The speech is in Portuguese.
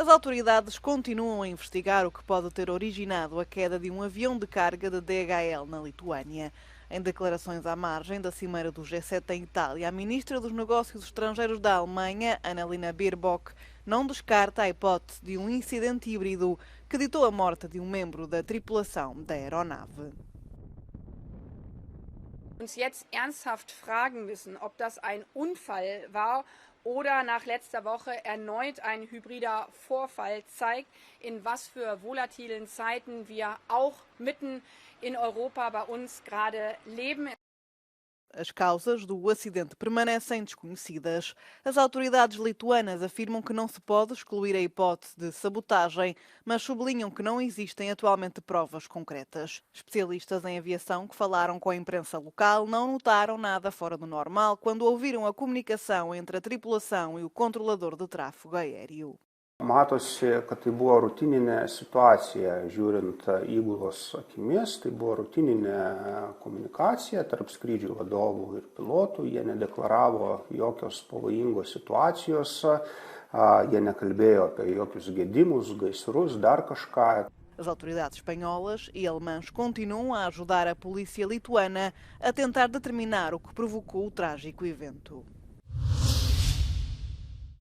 As autoridades continuam a investigar o que pode ter originado a queda de um avião de carga de DHL na Lituânia. Em declarações à margem da cimeira do G7 em Itália, a ministra dos Negócios Estrangeiros da Alemanha, Annalena Baerbock, não descarta a hipótese de um incidente híbrido que ditou a morte de um membro da tripulação da aeronave. Uns jetzt ernsthaft fragen müssen, ob das ein Unfall war oder nach letzter Woche erneut ein hybrider Vorfall zeigt, in was für volatilen Zeiten wir auch mitten in Europa bei uns gerade leben. As causas do acidente permanecem desconhecidas. As autoridades lituanas afirmam que não se pode excluir a hipótese de sabotagem, mas sublinham que não existem atualmente provas concretas. Especialistas em aviação que falaram com a imprensa local não notaram nada fora do normal quando ouviram a comunicação entre a tripulação e o controlador de tráfego aéreo. Matosi, kad tai buvo rutininė situacija, žiūrint įgulos akimis, tai buvo rutininė komunikacija tarp skrydžių vadovų ir pilotų, jie nedeklaravo jokios pavojingos situacijos, jie nekalbėjo apie jokius gedimus, gaisrus, dar kažką. As autoridades espanholas e alemãs continuam a ajudar a polícia lituana a tentar determinar o que provocou o trágico evento.